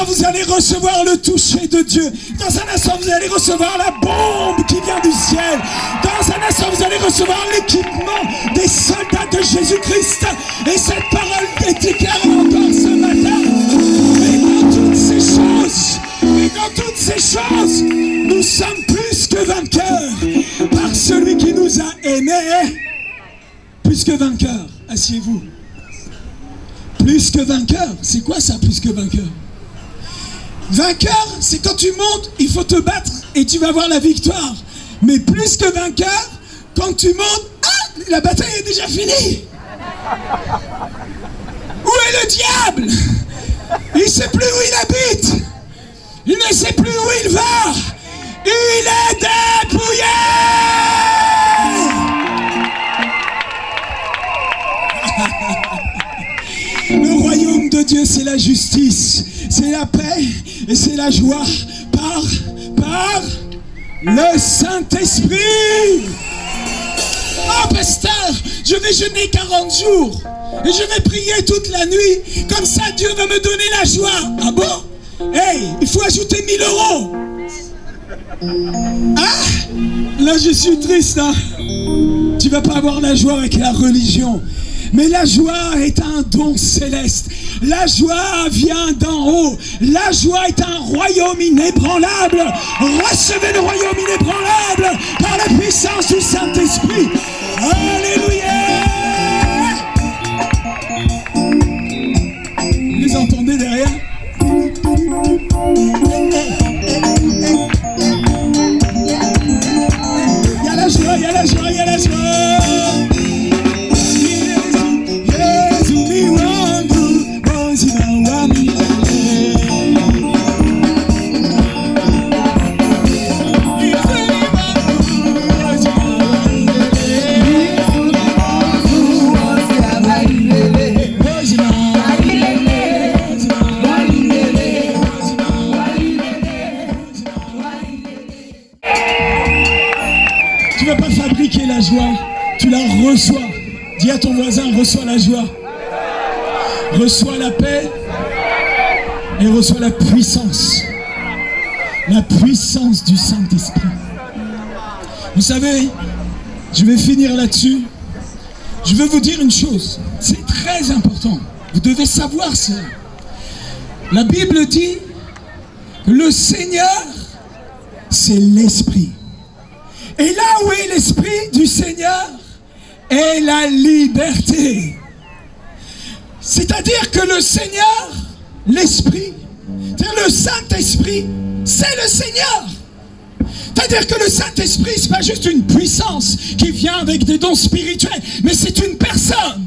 Vous allez recevoir le toucher de Dieu. Dans un instant, vous allez recevoir la bombe qui vient du ciel. Dans un instant, vous allez recevoir l'équipement des soldats de Jésus-Christ. Et cette parole est déclarée encore ce matin. Mais dans toutes ces choses, nous sommes plus que vainqueurs par celui qui nous a aimés. Plus que vainqueurs. Asseyez-vous. Plus que vainqueurs. C'est quoi ça, plus que vainqueurs? Vainqueur, c'est quand tu montes, il faut te battre et tu vas avoir la victoire. Mais plus que vainqueur, quand tu montes, la bataille est déjà finie. Où est le diable? Il ne sait plus où il habite. Il ne sait plus où il va. Il est dépouillé. Le royaume de Dieu, c'est la justice, c'est la paix et c'est la joie par le Saint-Esprit. Oh, pasteur, je vais jeûner 40 jours et je vais prier toute la nuit. Comme ça, Dieu va me donner la joie. Ah bon? Hey, il faut ajouter 1000 €. Ah, là, je suis triste. Hein? Tu vas pas avoir la joie avec la religion. Mais la joie est un don céleste. La joie vient d'en haut. La joie est un royaume inébranlable. Recevez le royaume inébranlable par la puissance du Saint-Esprit. Alléluia! Vous les entendez derrière? Il y a la joie, il y a la joie, il y a la joie. Tu ne vas pas fabriquer la joie, tu la reçois. Dis à ton voisin, reçois la joie. Reçois la paix et reçois la puissance. La puissance du Saint-Esprit. Vous savez, je vais finir là-dessus. Je veux vous dire une chose, c'est très important. Vous devez savoir ça. La Bible dit que le Seigneur, c'est l'Esprit. Et là où est l'Esprit du Seigneur, est la liberté. C'est-à-dire que le Seigneur, l'Esprit, c'est-à-dire le Saint-Esprit, c'est le Seigneur. C'est-à-dire que le Saint-Esprit, ce n'est pas juste une puissance qui vient avec des dons spirituels, mais c'est une personne.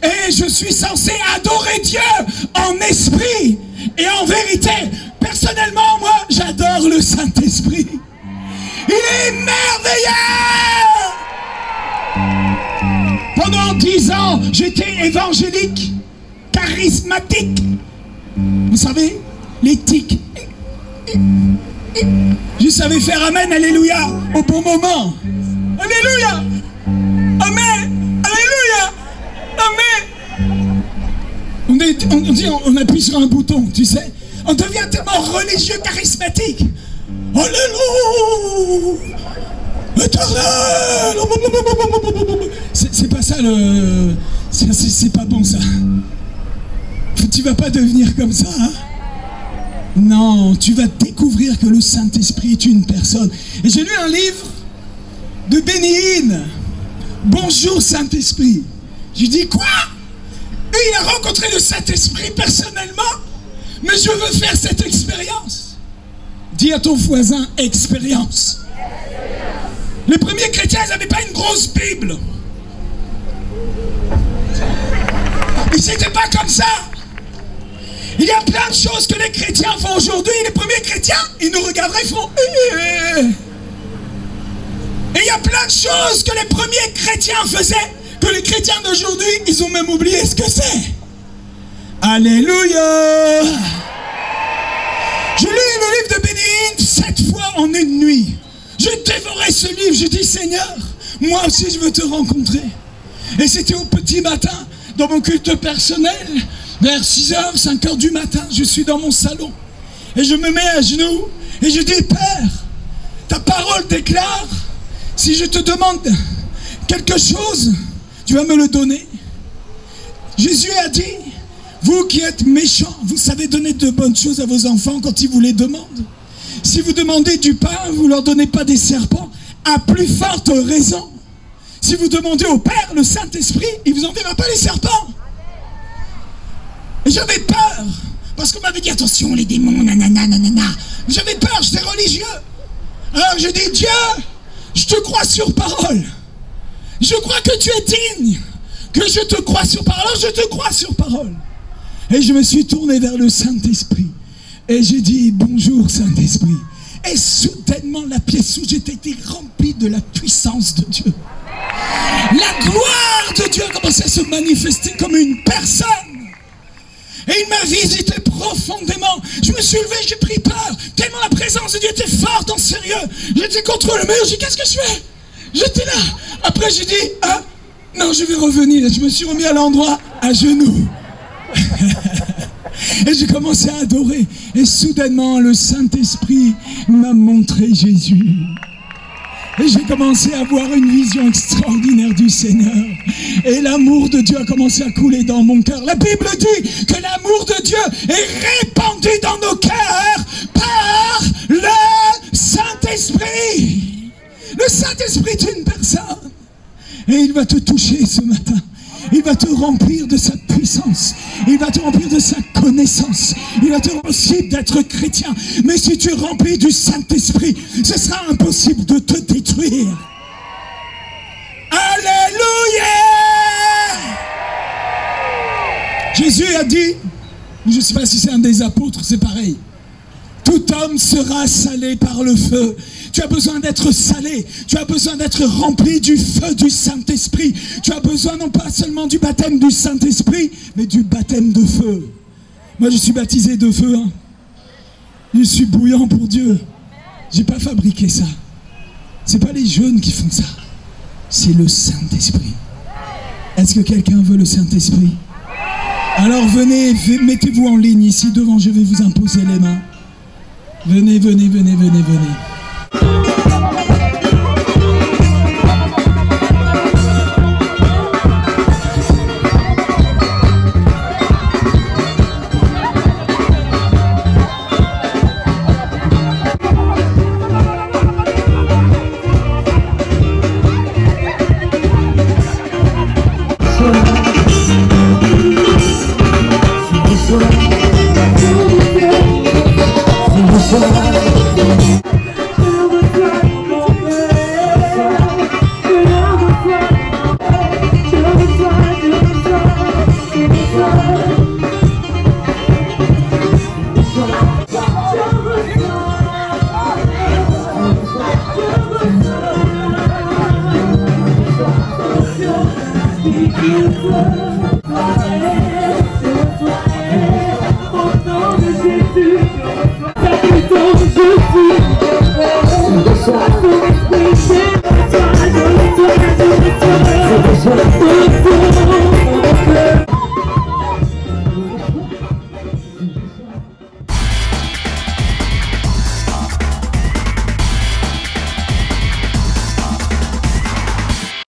Et je suis censé adorer Dieu en esprit et en vérité. Personnellement, moi, j'adore le Saint-Esprit. Il est merveilleux! Pendant 10 ans, j'étais évangélique, charismatique. Vous savez, les tics. Je savais faire Amen, Alléluia, au bon moment. Alléluia! Amen! Alléluia! Amen! On appuie sur un bouton, tu sais. On devient tellement religieux, charismatique. Alléluia! Éternel! C'est pas ça le... C'est pas bon ça. Tu vas pas devenir comme ça, hein? Non, tu vas découvrir que le Saint-Esprit est une personne. Et j'ai lu un livre de Benny Hinn. Bonjour Saint-Esprit. J'ai dit quoi? Et il a rencontré le Saint-Esprit personnellement. Mais je veux faire cette expérience. Dis à ton voisin, expérience. Les premiers chrétiens, ils n'avaient pas une grosse Bible. Ils n'étaient pas comme ça. Il y a plein de choses que les chrétiens font aujourd'hui. Les premiers chrétiens, ils nous regarderaient, ils font... Et il y a plein de choses que les premiers chrétiens faisaient, que les chrétiens d'aujourd'hui, ils ont même oublié ce que c'est. Alléluia. Je lis le livre de Bénéine 7 fois en une nuit. Je dévorais ce livre, je dis Seigneur, moi aussi je veux te rencontrer. Et c'était au petit matin, dans mon culte personnel, vers 6h, 5h du matin, je suis dans mon salon. Et je me mets à genoux et je dis, Père, ta parole déclare, si je te demande quelque chose, tu vas me le donner. Jésus a dit, vous qui êtes méchants, vous savez donner de bonnes choses à vos enfants quand ils vous les demandent. Si vous demandez du pain, vous ne leur donnez pas des serpents, à plus forte raison. Si vous demandez au Père, le Saint-Esprit, il ne vous enverra pas les serpents. Et j'avais peur, parce qu'on m'avait dit, attention les démons, nanana, nanana. J'avais peur, j'étais religieux. Alors je dis, Dieu, je te crois sur parole. Je crois que tu es digne, que je te crois sur parole. Alors je te crois sur parole. Et je me suis tourné vers le Saint-Esprit. Et j'ai dit, bonjour Saint-Esprit. Et soudainement, la pièce où j'étais été remplie de la puissance de Dieu. La gloire de Dieu a commencé à se manifester comme une personne. Et il m'a visité profondément. Je me suis levé, j'ai pris peur. Tellement la présence de Dieu était forte, en sérieux. J'étais contre le mur, j'ai dit, qu'est-ce que je fais? J'étais là. Après j'ai dit, ah, non, je vais revenir. Je me suis remis à l'endroit, à genoux. Et j'ai commencé à adorer. Et soudainement, le Saint-Esprit m'a montré Jésus. Et j'ai commencé à avoir une vision extraordinaire du Seigneur. Et l'amour de Dieu a commencé à couler dans mon cœur. La Bible dit que l'amour de Dieu est répandu dans nos cœurs par le Saint-Esprit. Le Saint-Esprit est une personne. Et il va te toucher ce matin. Il va te remplir de sa puissance. Il va te remplir de sa connaissance. Il va te rendre possible d'être chrétien. Mais si tu es rempli du Saint-Esprit, ce sera impossible de te détruire. Alléluia! Jésus a dit, je ne sais pas si c'est un des apôtres, c'est pareil. Tout homme sera salé par le feu. Tu as besoin d'être salé. Tu as besoin d'être rempli du feu du Saint-Esprit. Tu as besoin non pas seulement du baptême du Saint-Esprit, mais du baptême de feu. Moi, je suis baptisé de feu. Hein. Je suis bouillant pour Dieu. Je n'ai pas fabriqué ça. Ce n'est pas les jeunes qui font ça. C'est le Saint-Esprit. Est-ce que quelqu'un veut le Saint-Esprit? Alors venez, mettez-vous en ligne ici devant. Je vais vous imposer les mains. Venez, venez, venez, venez, venez. You